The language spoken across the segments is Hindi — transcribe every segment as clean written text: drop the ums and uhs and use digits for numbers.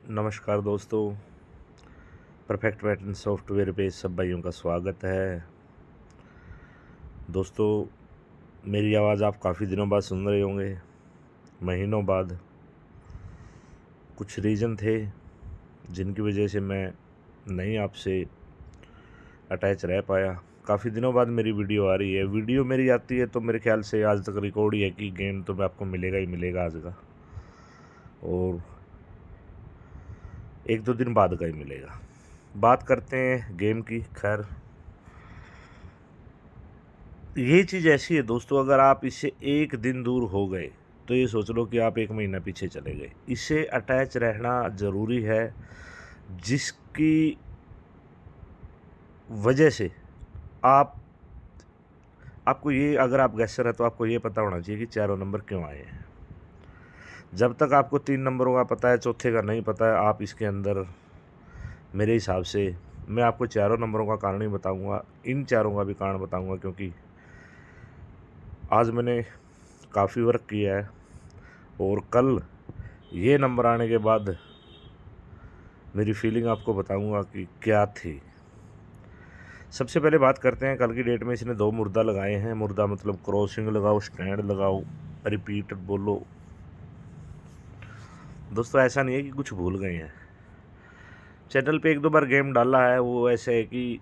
नमस्कार दोस्तों, परफेक्ट पैटर्न सॉफ्टवेयर पे सब भाइयों का स्वागत है। दोस्तों, मेरी आवाज़ आप काफ़ी दिनों बाद सुन रहे होंगे, महीनों बाद। कुछ रीज़न थे जिनकी वजह से मैं नहीं आपसे अटैच रह पाया। काफ़ी दिनों बाद मेरी वीडियो आ रही है। वीडियो मेरी आती है तो मेरे ख्याल से आज तक रिकॉर्ड ही है कि गेम तो मैं आपको मिलेगा ही मिलेगा आज का, और एक दो दिन बाद का ही मिलेगा। बात करते हैं गेम की। खैर, ये चीज़ ऐसी है दोस्तों, अगर आप इससे एक दिन दूर हो गए तो ये सोच लो कि आप एक महीना पीछे चले गए। इससे अटैच रहना ज़रूरी है, जिसकी वजह से आप आपको ये, अगर आप गैसर है तो आपको ये पता होना चाहिए कि चारों नंबर क्यों आए हैं। जब तक आपको 3 नंबरों का पता है, चौथे का नहीं पता है, आप इसके अंदर, मेरे हिसाब से, मैं आपको चारों नंबरों का कारण ही बताऊंगा, इन चारों का भी कारण बताऊंगा, क्योंकि आज मैंने काफ़ी वर्क किया है और कल ये नंबर आने के बाद मेरी फीलिंग आपको बताऊंगा कि क्या थी। सबसे पहले बात करते हैं, कल की डेट में इसने 2 मुर्दा लगाए हैं। मुर्दा मतलब क्रॉसिंग लगाओ, स्टैंड लगाओ, रिपीट बोलो। दोस्तों, ऐसा नहीं है कि कुछ भूल गए हैं। चैनल पे एक दो बार गेम डाला है, वो ऐसे है कि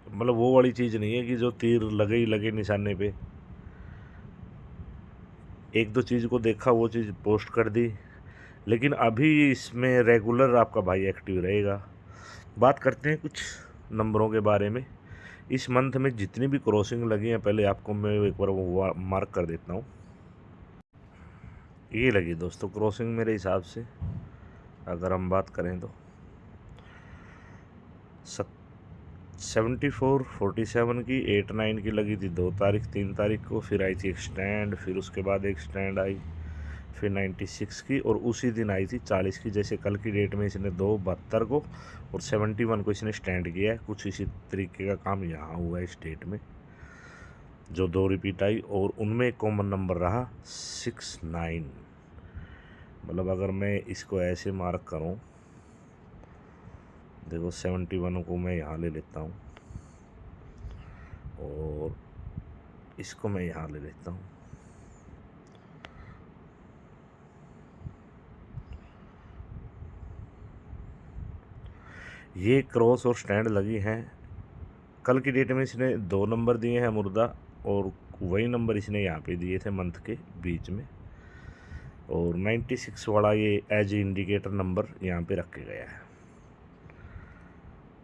मतलब वो वाली चीज़ नहीं है कि जो तीर लगे ही लगे निशाने पे। एक दो चीज़ को देखा, वो चीज़ पोस्ट कर दी, लेकिन अभी इसमें रेगुलर आपका भाई एक्टिव रहेगा। बात करते हैं कुछ नंबरों के बारे में। इस मंथ में जितनी भी क्रॉसिंग लगी हैं, पहले आपको मैं एक बार वो मार्क कर देता हूँ। ये लगी दोस्तों क्रॉसिंग, मेरे हिसाब से अगर हम बात करें तो 74, 47 की, 8, 9 की लगी थी 2 तारीख, 3 तारीख को। फिर आई थी एक स्टैंड, फिर उसके बाद एक स्टैंड आई, फिर 96 की, और उसी दिन आई थी 40 की। जैसे कल की डेट में इसने 2/72 को और 71 को इसने स्टैंड किया है। कुछ इसी तरीके का काम यहाँ हुआ है इस डेट में, जो 2 रिपीट आई, और उनमें कॉमन नंबर रहा 69। मतलब अगर मैं इसको ऐसे मार्क करूँ, देखो 71 को मैं यहाँ ले लेता हूँ और इसको मैं यहाँ ले लेता हूँ। ये क्रॉस और स्टैंड लगी हैं। कल की डेट में इसने 2 नंबर दिए हैं मुर्दा, और वही नंबर इसने यहाँ पे दिए थे मंथ के बीच में, और 96 वाला ये एज इंडिकेटर नंबर यहाँ पे रख के गया है।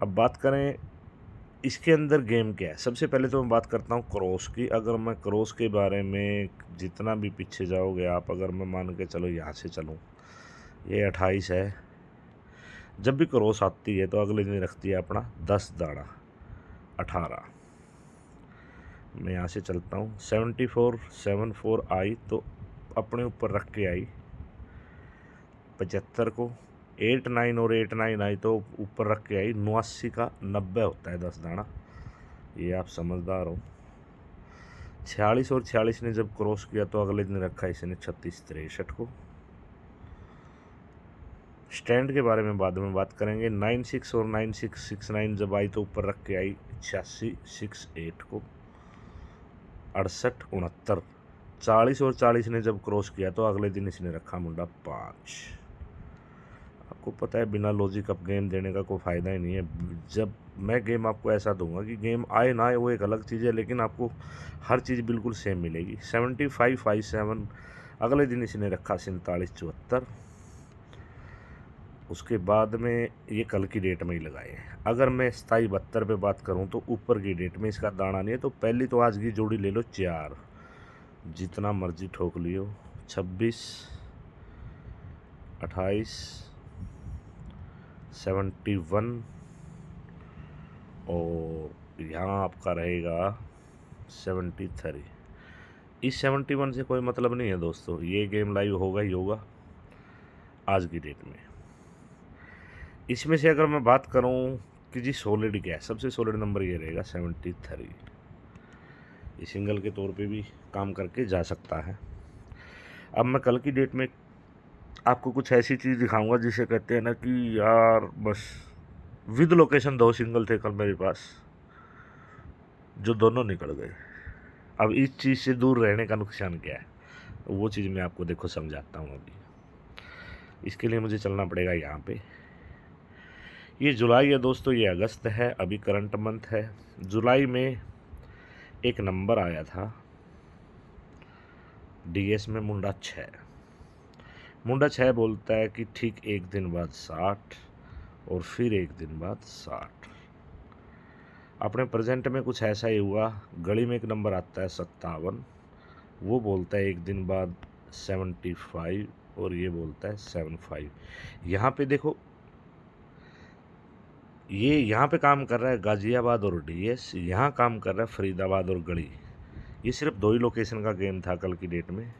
अब बात करें इसके अंदर गेम क्या है। सबसे पहले तो मैं बात करता हूँ क्रॉस की। अगर मैं क्रॉस के बारे में, जितना भी पीछे जाओगे आप, अगर मैं मान के चलो यहाँ से चलूँ, ये 28 है। जब भी क्रॉस आती है तो अगले दिन रखती है अपना 10 दाना 18। मैं यहाँ से चलता हूँ, 74, 74 आई तो अपने ऊपर रख के आई 75 को। 8, 9 और 8, 9 आई तो ऊपर रख के आई 89 का। 90 होता है 10 दाना, ये आप समझदार हो। 46 और 46 ने जब क्रॉस किया तो अगले दिन रखा इसने 36, 63 को। स्टैंड के बारे में बाद में बात करेंगे। 96 और 9669 जब आई तो ऊपर रख के आई 86, 68 को। 68, 69। 40 और 40 ने जब क्रॉस किया तो अगले दिन इसने रखा मुंडा 5। आपको पता है बिना लॉजिक अप गेम देने का कोई फ़ायदा ही नहीं है। जब मैं गेम आपको ऐसा दूंगा कि गेम आए ना आए वो एक अलग चीज़ है, लेकिन आपको हर चीज़ बिल्कुल सेम मिलेगी। 75, 57 अगले दिन इसने रखा 47, 74। उसके बाद में ये कल की डेट में ही लगाए हैं। अगर मैं 27, 72 पे बात करूं तो ऊपर की डेट में इसका दाना नहीं है। तो पहली तो आज की जोड़ी ले लो 4, जितना मर्जी ठोक लियो। 26, 28, 71, और यहाँ आपका रहेगा 73। इस 71 से कोई मतलब नहीं है दोस्तों, ये गेम लाइव होगा ही होगा आज की डेट में। इसमें से अगर मैं बात करूं कि जी सॉलिड क्या है, सबसे सॉलिड नंबर ये रहेगा 73। ये सिंगल के तौर पे भी काम करके जा सकता है। अब मैं कल की डेट में आपको कुछ ऐसी चीज़ दिखाऊंगा जिसे कहते हैं ना कि यार बस विद लोकेशन 2 सिंगल थे कल मेरे पास, जो दोनों निकल गए। अब इस चीज़ से दूर रहने का नुकसान क्या है, वो चीज़ मैं आपको देखो समझाता हूँ। अभी इसके लिए मुझे चलना पड़ेगा यहाँ पे। ये जुलाई है दोस्तों, ये अगस्त है, अभी करंट मंथ है। जुलाई में एक नंबर आया था डीएस में, मुंडा 6। मुंडा 6 बोलता है कि ठीक एक दिन बाद 60 और फिर एक दिन बाद 60। अपने प्रेजेंट में कुछ ऐसा ही हुआ। गली में एक नंबर आता है 57, वो बोलता है एक दिन बाद 75 और ये बोलता है 75। यहाँ पे देखो, ये यहाँ पे काम कर रहा है गाज़ियाबाद और डीएस, यहाँ काम कर रहा है फरीदाबाद और गढ़ी। ये सिर्फ 2 ही लोकेशन का गेम था कल की डेट में।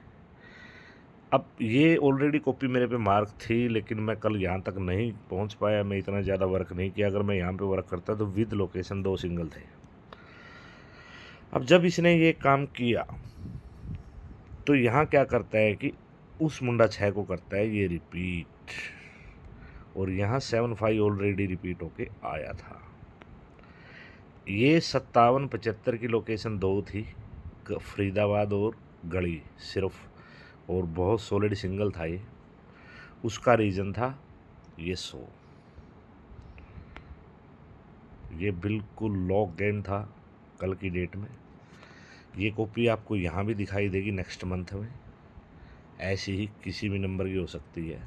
अब ये ऑलरेडी कॉपी मेरे पे मार्क थी, लेकिन मैं कल यहाँ तक नहीं पहुँच पाया, मैं इतना ज़्यादा वर्क नहीं किया। अगर मैं यहाँ पे वर्क करता तो विद लोकेशन 2 सिंगल थे। अब जब इसने ये काम किया तो यहाँ क्या करता है कि उस मुंडा 6 को करता है ये रिपीट, और यहाँ 75 ऑलरेडी रिपीट होके आया था। ये 57 75 की लोकेशन 2 थी, फरीदाबाद और गढ़ी सिर्फ, और बहुत सॉलिड सिंगल था ये। उसका रीज़न था ये 100। ये बिल्कुल लॉक गेम था कल की डेट में। ये कॉपी आपको यहाँ भी दिखाई देगी नेक्स्ट मंथ में, ऐसी ही किसी भी नंबर की हो सकती है।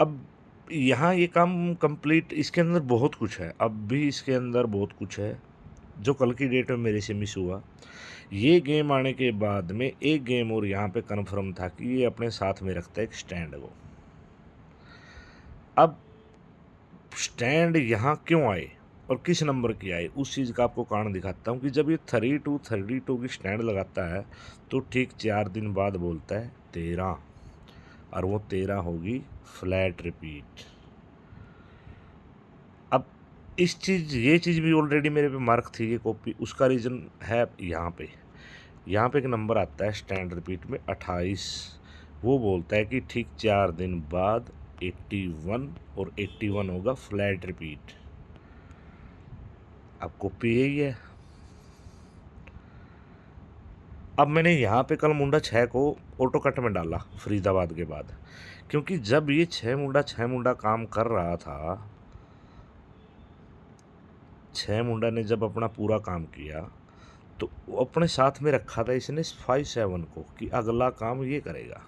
अब यहाँ ये काम कंप्लीट, इसके अंदर बहुत कुछ है, अब भी इसके अंदर बहुत कुछ है जो कल की डेट में मेरे से मिस हुआ। ये गेम आने के बाद में एक गेम और यहाँ पे कन्फर्म था कि ये अपने साथ में रखता है एक स्टैंड को। अब स्टैंड यहाँ क्यों आए और किस नंबर की आए, उस चीज़ का आपको कारण दिखाता हूँ कि जब ये 32 की स्टैंड लगाता है तो ठीक 4 दिन बाद बोलता है 13, और वो 13 होगी फ्लैट रिपीट। अब ये चीज़ भी ऑलरेडी मेरे पे मार्क थी ये कॉपी। उसका रीज़न है यहाँ पे एक नंबर आता है स्टैंड रिपीट में 28, वो बोलता है कि ठीक 4 दिन बाद 81, और 81 होगा फ्लैट रिपीट। अब कॉपी यही है। अब मैंने यहाँ पे कल मुंडा 6 को ऑटो कट में डाला फरीदाबाद के बाद, क्योंकि जब ये 6 मुंडा काम कर रहा था, 6 मुंडा ने जब अपना पूरा काम किया तो अपने साथ में रखा था इसने 57 को कि अगला काम ये करेगा।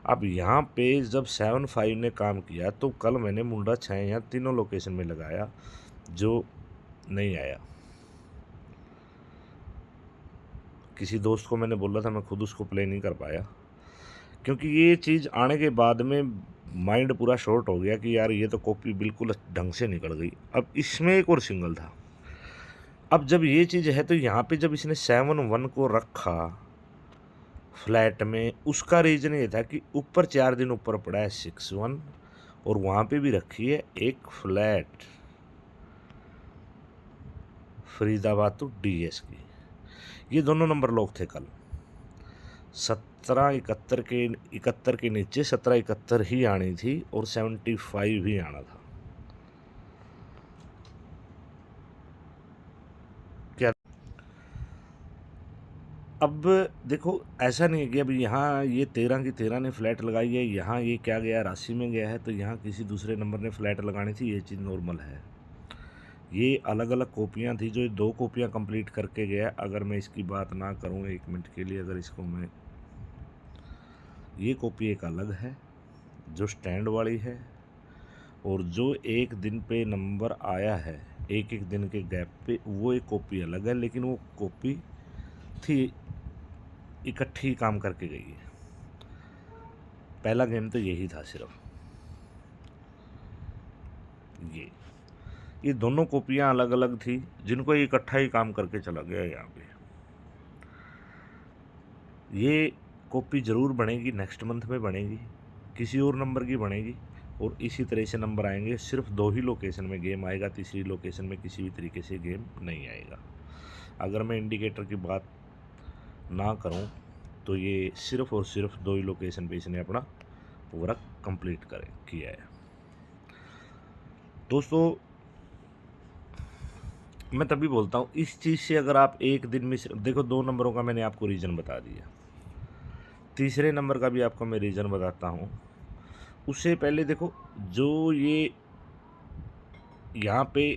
अब यहाँ पे जब 75 ने काम किया तो कल मैंने मुंडा 6 यहाँ तीनों लोकेशन में लगाया, जो नहीं आया। किसी दोस्त को मैंने बोला था, मैं खुद उसको प्ले नहीं कर पाया, क्योंकि ये चीज़ आने के बाद में माइंड पूरा शॉर्ट हो गया कि यार ये तो कॉपी बिल्कुल ढंग से निकल गई। अब इसमें एक और सिंगल था। अब जब ये चीज़ है तो यहाँ पे जब इसने 71 को रखा फ्लैट में, उसका रीज़न ये था कि ऊपर 4 दिन ऊपर पड़ा है 61, और वहाँ पे भी रखी है एक फ्लैट फरीदाबाद तो डीएस की। ये दोनों नंबर लॉक थे कल। 71 के नीचे 71 ही आनी थी और 75 ही आना था। क्या अब देखो, ऐसा नहीं है कि अब यहाँ ये 13 की 13 ने फ्लैट लगाई है, यहाँ ये क्या गया राशि में गया है तो यहाँ किसी दूसरे नंबर ने फ्लैट लगानी थी, ये चीज़ नॉर्मल है। ये अलग अलग कॉपियाँ थी, जो ये 2 कॉपियाँ कंप्लीट करके गया। अगर मैं इसकी बात ना करूँ 1 मिनट के लिए, अगर इसको मैं, ये कॉपी एक अलग है जो स्टैंड वाली है, और जो एक दिन पे नंबर आया है एक एक दिन के गैप पे, वो एक कॉपी अलग है। लेकिन वो कॉपी थी इकट्ठी काम करके गई है। पहला गेम तो यही था सिर्फ। ये दोनों कॉपियाँ अलग अलग थी, जिनको इकट्ठा ही काम करके चला गया। यहाँ पे ये कॉपी ज़रूर बनेगी, नेक्स्ट मंथ में बनेगी, किसी और नंबर की बनेगी, और इसी तरह से नंबर आएंगे। सिर्फ 2 ही लोकेशन में गेम आएगा, तीसरी लोकेशन में किसी भी तरीके से गेम नहीं आएगा। अगर मैं इंडिकेटर की बात ना करूं तो ये सिर्फ और सिर्फ 2 ही लोकेशन पे इसने अपना वर्क कंप्लीट किया है। दोस्तों मैं तभी बोलता हूँ इस चीज़ से अगर आप एक दिन में देखो, 2 नंबरों का मैंने आपको रीज़न बता दिया, तीसरे नंबर का भी आपको मैं रीज़न बताता हूँ। उससे पहले देखो, जो ये यहाँ पे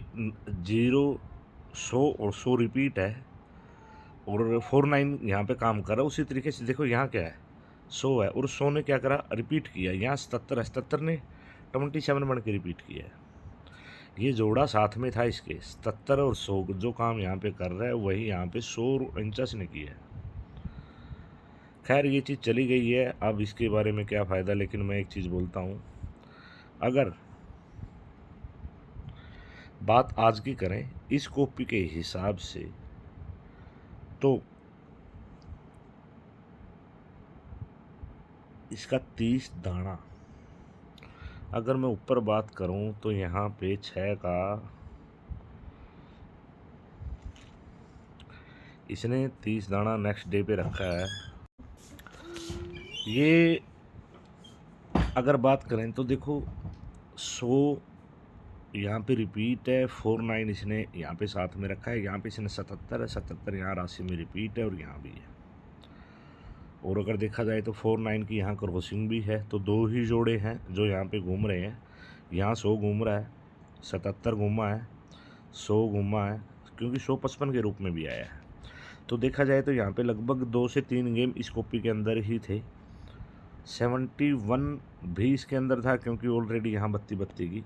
0, 100 और 100 रिपीट है और 49 यहाँ पे काम कर रहा है, उसी तरीके से देखो यहाँ क्या है, 100 है और 100 ने क्या करा, रिपीट किया। यहाँ 77 है, 77 ने 27 बन के रिपीट किया है। ये जोड़ा साथ में था इसके, 77 और 100 जो काम यहाँ पे कर रहा है वही यहाँ पे 100 ने किया है। खैर ये चीज़ चली गई है, अब इसके बारे में क्या फ़ायदा। लेकिन मैं एक चीज़ बोलता हूँ, अगर बात आज की करें इस कॉपी के हिसाब से, तो इसका 30 दाना, अगर मैं ऊपर बात करूं तो यहाँ पे 6 का इसने 30 दाना नेक्स्ट डे पे रखा है। ये अगर बात करें तो देखो 100 यहाँ पे रिपीट है, 49 इसने यहाँ पे साथ में रखा है, यहाँ पे इसने 77 है, 77 यहाँ राशि में रिपीट है और यहाँ भी है। और अगर देखा जाए तो 49 की यहाँ क्रॉसिंग भी है, तो 2 ही जोड़े हैं जो यहाँ पे घूम रहे हैं। यहाँ 100 घूम रहा है, 77 घूमा है, 100 घूमा है, क्योंकि 155 के रूप में भी आया है। तो देखा जाए तो यहाँ पे लगभग 2 से 3 गेम इस कॉपी के अंदर ही थे। 71 भी इसके अंदर था, क्योंकि ऑलरेडी यहाँ 32 की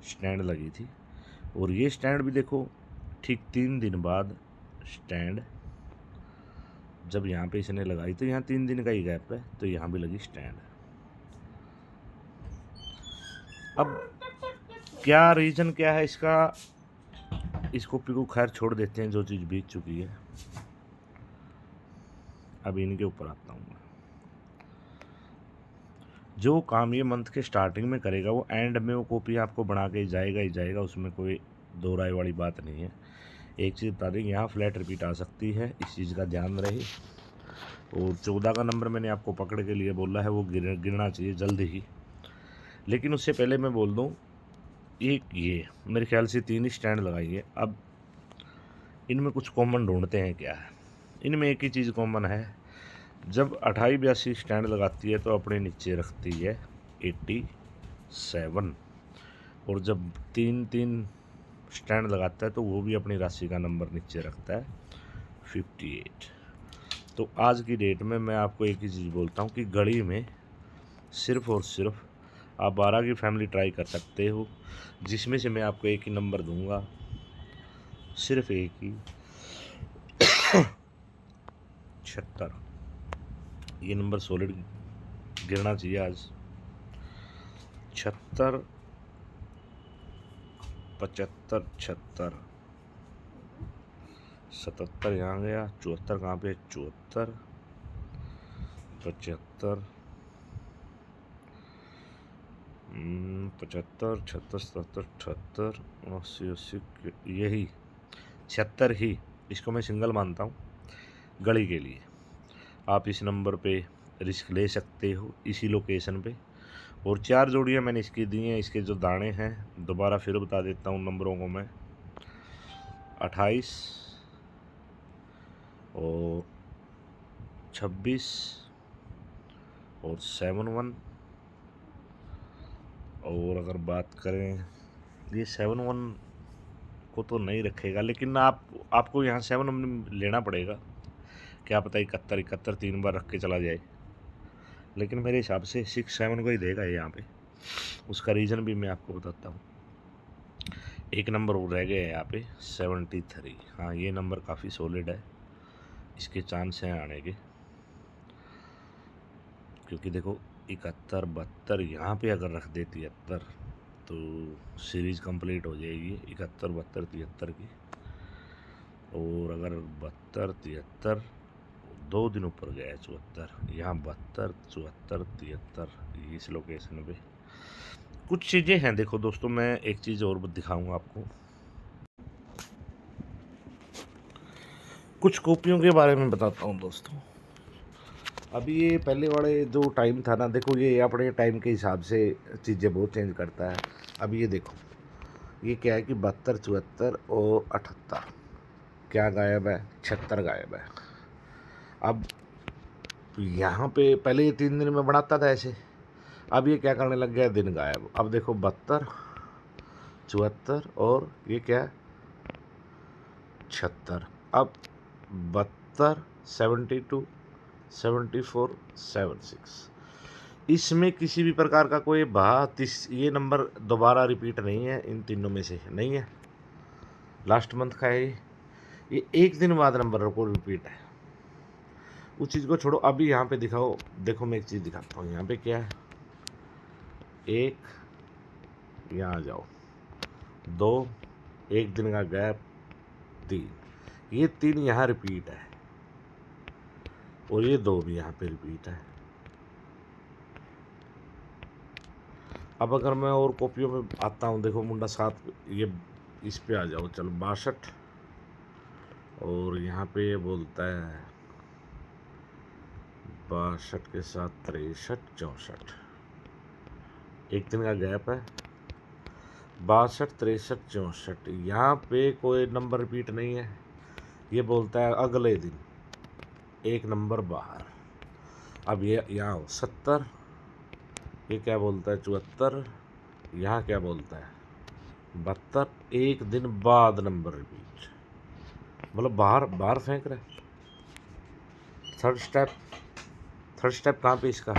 स्टैंड लगी थी। और ये स्टैंड भी देखो ठीक 3 दिन बाद स्टैंड जब यहाँ पे इसने लगाई, तो यहाँ 3 दिन का ही गैप है, तो यहाँ भी लगी स्टैंड। अब क्या रीज़न क्या है इसका, इस कॉपी को खैर छोड़ देते हैं, जो चीज़ बीत चुकी है। अब इनके ऊपर आता हूँ मैं। जो काम ये मंथ के स्टार्टिंग में करेगा वो एंड में वो कॉपी आपको बना के जाएगा ही जाएगा, उसमें कोई दो राय वाली बात नहीं है। एक चीज़ बता दें, यहाँ फ्लैट रिपीट आ सकती है, इस चीज़ का ध्यान रहे। और 14 का नंबर मैंने आपको पकड़ के लिए बोला है, वो गिरना चाहिए जल्द ही। लेकिन उससे पहले मैं बोल दूँ, ये मेरे ख्याल से 3 स्टैंड लगाइए। अब इनमें कुछ कॉमन ढूंढते हैं क्या है। इनमें एक ही चीज़ कॉमन है, जब 28-82 स्टैंड लगाती है तो अपने नीचे रखती है 87, और जब 3-3 स्टैंड लगाता है तो वो भी अपनी राशि का नंबर नीचे रखता है 58। तो आज की डेट में मैं आपको एक ही चीज़ बोलता हूँ कि घड़ी में सिर्फ और सिर्फ आप 12 की फैमिली ट्राई कर सकते हो, जिसमें से मैं आपको एक ही नंबर दूंगा, सिर्फ एक ही 76। ये नंबर सॉलिड गिरना चाहिए आज। 76, 75, 76, 77 यहाँ गया, 74 कहाँ पे, 74, 75, 75, 76, 77, 78, 80, 80, यही 76 ही इसको मैं सिंगल मानता हूँ घड़ी के लिए। आप इस नंबर पे रिस्क ले सकते हो इसी लोकेशन पे। और 4 जोड़ियाँ मैंने इसकी दी हैं। इसके जो दाने हैं दोबारा फिर बता देता हूँ नंबरों को मैं, 28 और 26 और 71। और अगर बात करें, ये 71 को तो नहीं रखेगा, लेकिन आपको यहाँ 7 लेना पड़ेगा, क्या पता 71 3 बार रख के चला जाए। लेकिन मेरे हिसाब से 67 को ही देगा यहाँ पे। उसका रीज़न भी मैं आपको बताता हूँ। एक नंबर और रह गया है यहाँ पे 73। हाँ ये नंबर काफ़ी सॉलिड है, इसके चांस हैं आने के, क्योंकि देखो 71 72 यहाँ पे अगर रख दे 73 तो सीरीज़ कंप्लीट हो जाएगी 71 72 73 की। और अगर 72 73 2 दिन ऊपर गया है 74, यहाँ 72 74 73 इस लोकेशन पे कुछ चीज़ें हैं। देखो दोस्तों, मैं एक चीज़ और दिखाऊंगा आपको, कुछ कॉपियों के बारे में बताता हूँ दोस्तों। अभी ये पहले वाले जो टाइम था ना, देखो ये अपने टाइम के हिसाब से चीज़ें बहुत चेंज करता है। अब ये देखो, ये क्या है कि 72, 74 और 78 क्या गायब है, 76 गायब है। अब यहाँ पे पहले ये 3 दिन में बनाता था ऐसे, अब ये क्या करने लग गया, दिन गायब। अब देखो 72, 74 और ये क्या है 76। अब 72, 72, 74, 76, इसमें किसी भी प्रकार का कोई ये नंबर दोबारा रिपीट नहीं है, इन तीनों में से नहीं है। लास्ट मंथ का है ये एक दिन बाद नंबर को रिपीट है। उस चीज़ को छोड़ो, अभी यहाँ पे दिखाओ, देखो मैं एक चीज़ दिखाता हूँ। यहाँ पे क्या है, एक, यहाँ आ जाओ, 2, एक दिन का गैप, 3, ये 3 यहाँ रिपीट है और ये 2 भी यहाँ पे रिपीट है। अब अगर मैं और कॉपियों में आता हूँ, देखो मुंडा 7, ये इस पे आ जाओ, चलो 62 और यहाँ पे ये बोलता है 62 के साथ 63, 64, एक दिन का गैप है, 62, 63, 64, यहाँ पे कोई नंबर रिपीट नहीं है। ये बोलता है अगले दिन एक नंबर बाहर। अब ये यहाँ 70, ये क्या बोलता है 74, यहाँ क्या बोलता है 72, एक दिन बाद नंबर रिपीट, मतलब बाहर बाहर फेंक रहा है। थर्ड स्टेप कहाँ पे इसका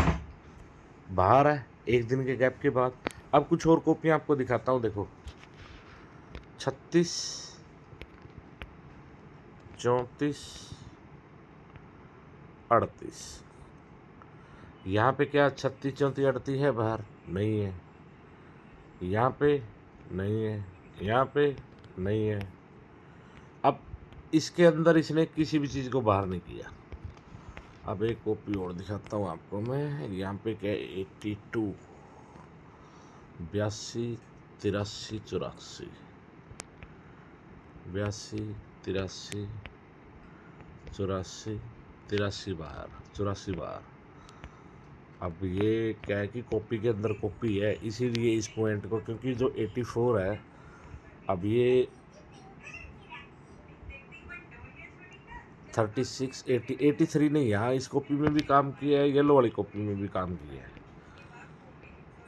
बाहर है, एक दिन के गैप के बाद। अब कुछ और कॉपियाँ आपको दिखाता हूँ, देखो 36, 34, 38, यहाँ पे क्या 36, 34, 38 है बाहर, नहीं है। यहाँ पे नहीं है, यहाँ पे नहीं है। अब इसके अंदर इसने किसी भी चीज़ को बाहर नहीं किया। अब एक कॉपी और दिखाता हूँ आपको मैं। यहाँ पे क्या 82, 82, 83, 84, 82, 83, 84, 83 बाहर, 84 बाहर। अब ये क्या है कि कॉपी के अंदर कॉपी है, इसीलिए इस पॉइंट को, क्योंकि जो 84 है, अब ये 36, 80, 83 नहीं, यहाँ इस कॉपी में भी काम किया है, येलो वाली कॉपी में भी काम किया है।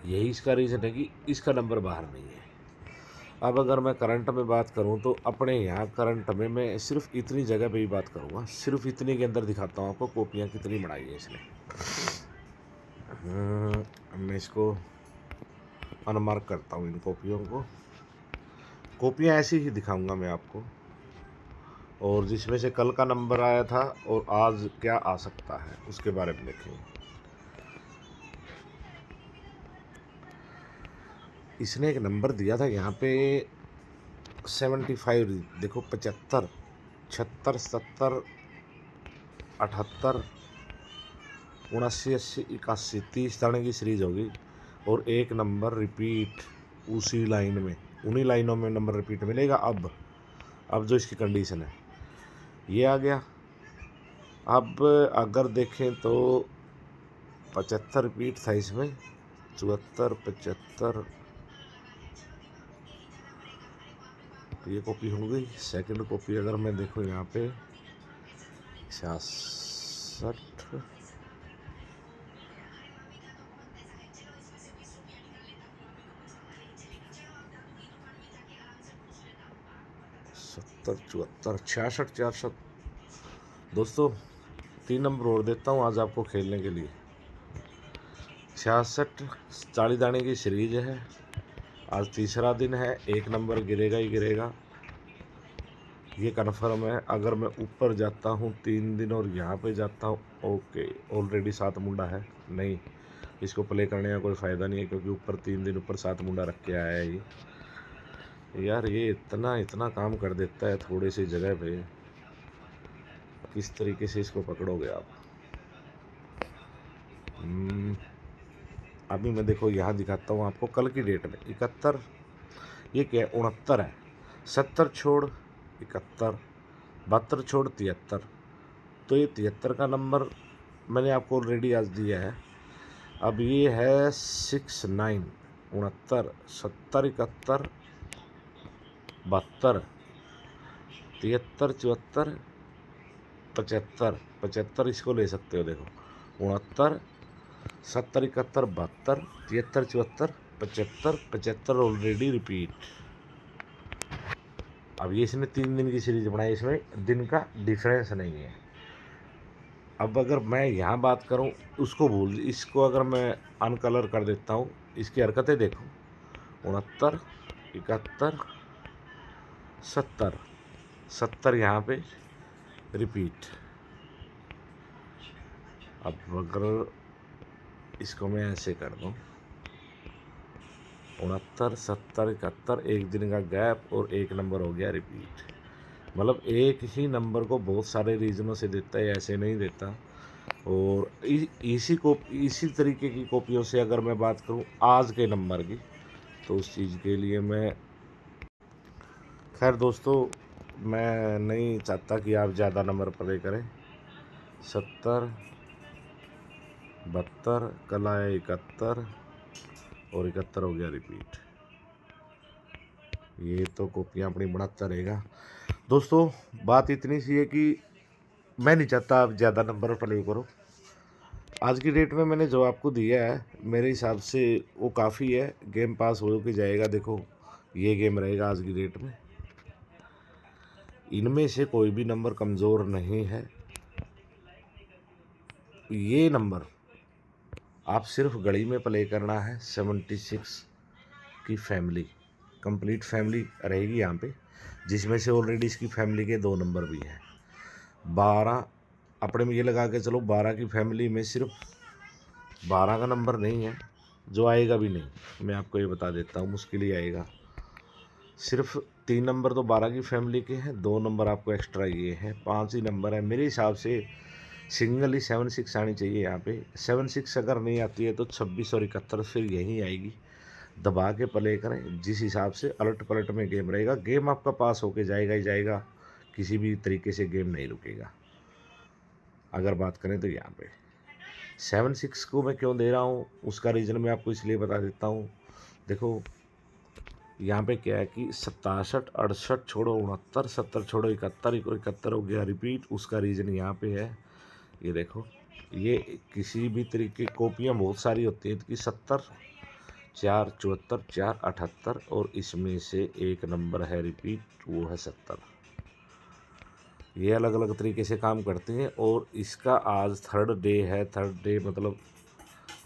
यही इसका रीज़न है कि इसका नंबर बाहर नहीं है। अब अगर मैं करंट में बात करूं तो अपने यहाँ करंट में मैं सिर्फ इतनी जगह पे ही बात करूंगा, सिर्फ इतने के अंदर दिखाता हूँ आपको कॉपियाँ कितनी बनाई है इसने। मैं इसको अनमार्क करता हूँ इन कॉपियों को। कॉपियाँ ऐसी ही दिखाऊंगा मैं आपको, और जिसमें से कल का नंबर आया था और आज क्या आ सकता है उसके बारे में देखेंगे। इसने एक नंबर दिया था यहाँ पे 75, देखो 75, 76, 70, 78, 79, 80, 81, 30 दाने की सीरीज होगी और एक नंबर रिपीट उसी लाइन में, उन्हीं लाइनों में नंबर रिपीट मिलेगा। अब जो इसकी कंडीशन है ये आ गया। अब अगर देखें तो 75 रिपीट था इसमें, 74, 75, तो ये कॉपी हो गई। सेकंड कॉपी अगर मैं देखूँ यहाँ पे 66, 70, 74, 66, 66। दोस्तों 3 नंबर और देता हूँ आज आपको खेलने के लिए। 66, 40 दाने की सीरीज है। आज तीसरा दिन है, एक नंबर गिरेगा ही गिरेगा, ये कन्फर्म है। अगर मैं ऊपर जाता हूँ 3 दिन और यहाँ पे जाता हूँ, ओके, ऑलरेडी 7 मुंडा है, नहीं इसको प्ले करने का कोई फ़ायदा नहीं है, क्योंकि ऊपर 3 दिन ऊपर 7 मुंडा रख के आया है ये। यार ये इतना काम कर देता है थोड़ी सी जगह पे, किस तरीके से इसको पकड़ोगे आप। अभी मैं देखो यहाँ दिखाता हूँ आपको कल की डेट में 71, ये क्या है 69 है, 70 छोड़ 71, 72 छोड़ 73, तो ये 73 का नंबर मैंने आपको ऑलरेडी आज दिया है। अब ये है 6 9 69 70 71 72 73 74 75 75 इसको ले सकते हो। देखो 69 70 71 72 73 74 75 75 ऑलरेडी रिपीट। अब ये इसने 3 दिन की सीरीज बनाई, इसमें दिन का डिफरेंस नहीं है। अब अगर मैं यहाँ बात करूँ उसको भूल, इसको अगर मैं अनकलर कर देता हूँ, इसकी हरकतें देखो 69 71 70 70 यहाँ पे रिपीट। अब अगर इसको मैं ऐसे कर दूँ 69 70 71 एक दिन का गैप और एक नंबर हो गया रिपीट। मतलब एक ही नंबर को बहुत सारे रीजनों से देता है, ऐसे नहीं देता। और इसी तरीके की कॉपियों से अगर मैं बात करूं आज के नंबर की, तो उस चीज़ के लिए मैं, खैर दोस्तों, मैं नहीं चाहता कि आप ज़्यादा नंबर प्ले करें। 70 72 कल आया 71 और 71 हो गया रिपीट। ये तो कॉपियाँ अपनी बढ़ाता रहेगा। दोस्तों बात इतनी सी है कि मैं नहीं चाहता आप ज़्यादा नंबर प्ले करो। आज की डेट में मैंने जो आपको दिया है मेरे हिसाब से वो काफ़ी है, गेम पास हो के जाएगा। देखो ये गेम रहेगा आज की डेट में, इनमें से कोई भी नंबर कमज़ोर नहीं है। ये नंबर आप सिर्फ घड़ी में प्ले करना है। 76 की फैमिली, कंप्लीट फैमिली रहेगी यहाँ पे, जिसमें से ऑलरेडी इसकी फैमिली के 2 नंबर भी हैं। 12 अपने में ये लगा के चलो, 12 की फैमिली में सिर्फ 12 का नंबर नहीं है, जो आएगा भी नहीं, मैं आपको ये बता देता हूँ, मुश्किल ही आएगा। सिर्फ 3 नंबर तो 12 की फैमिली के हैं, 2 नंबर आपको एक्स्ट्रा ये हैं, 5 ही नंबर है। मेरे हिसाब से सिंगल ही 76 आनी चाहिए यहाँ पे। 76 अगर नहीं आती है तो 26 और 71 फिर यहीं आएगी। दबा के प्ले करें, जिस हिसाब से अलट पलट में गेम रहेगा, गेम आपका पास होके जाएगा ही जाएगा, किसी भी तरीके से गेम नहीं रुकेगा। अगर बात करें तो यहाँ पे 76 को मैं क्यों दे रहा हूँ, उसका रीज़न मैं आपको इसलिए बता देता हूँ। देखो यहाँ पे क्या है कि 67 68 छोड़ो 69 70 छोड़ो 71 71 हो गया रिपीट। उसका रीज़न यहाँ पे है, ये देखो, ये किसी भी तरीके कॉपियाँ बहुत सारी होती हैं कि 70 4 74 4 78 और इसमें से एक नंबर है रिपीट, वो है 70। ये अलग अलग तरीके से काम करती हैं। और इसका आज 3rd डे है। 3rd डे मतलब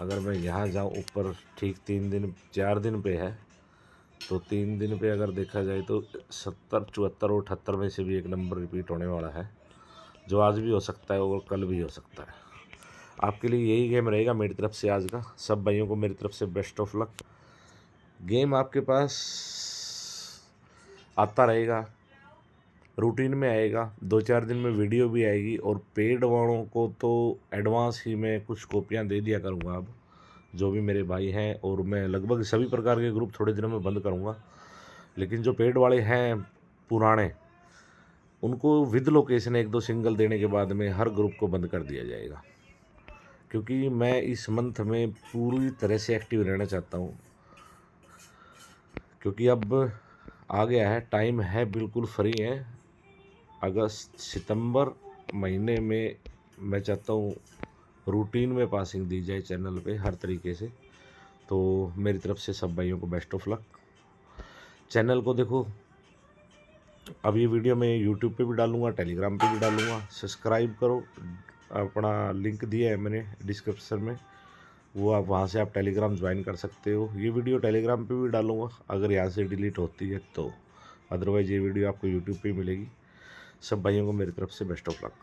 अगर मैं यहाँ जाऊँ ऊपर, ठीक 3 दिन 4 दिन पे है, तो 3 दिन पे अगर देखा जाए तो 70 74 और 78 में से भी एक नंबर रिपीट होने वाला है, जो आज भी हो सकता है और कल भी हो सकता है। आपके लिए यही गेम रहेगा मेरी तरफ से आज का। सब भाइयों को मेरी तरफ से बेस्ट ऑफ लक। गेम आपके पास आता रहेगा, रूटीन में आएगा, 2-4 दिन में वीडियो भी आएगी। और पेड वालों को तो एडवांस ही मैं कुछ कॉपियाँ दे दिया करूँगा अब, जो भी मेरे भाई हैं। और मैं लगभग सभी प्रकार के ग्रुप थोड़े दिनों में बंद करूँगा, लेकिन जो पेड वाले हैं पुराने, उनको विद लोकेशन 1-2 सिंगल देने के बाद में हर ग्रुप को बंद कर दिया जाएगा। क्योंकि मैं इस मंथ में पूरी तरह से एक्टिव रहना चाहता हूँ, क्योंकि अब आ गया है, टाइम है, बिल्कुल फ्री है। अगस्त सितंबर महीने में मैं चाहता हूँ रूटीन में पासिंग दी जाए चैनल पे हर तरीके से। तो मेरी तरफ से सब भाइयों को बेस्ट ऑफ लक। चैनल को देखो, अब ये वीडियो मैं यूट्यूब पे भी डालूँगा, टेलीग्राम पे भी डालूँगा, सब्सक्राइब करो। अपना लिंक दिया है मैंने डिस्क्रिप्शन में, वो आप वहाँ से आप टेलीग्राम ज्वाइन कर सकते हो। ये वीडियो टेलीग्राम पे भी डालूँगा अगर यहाँ से डिलीट होती है तो, अदरवाइज़ ये वीडियो आपको यूट्यूब पे मिलेगी। सब भाइयों को मेरी तरफ से बेस्ट ऑफ लक।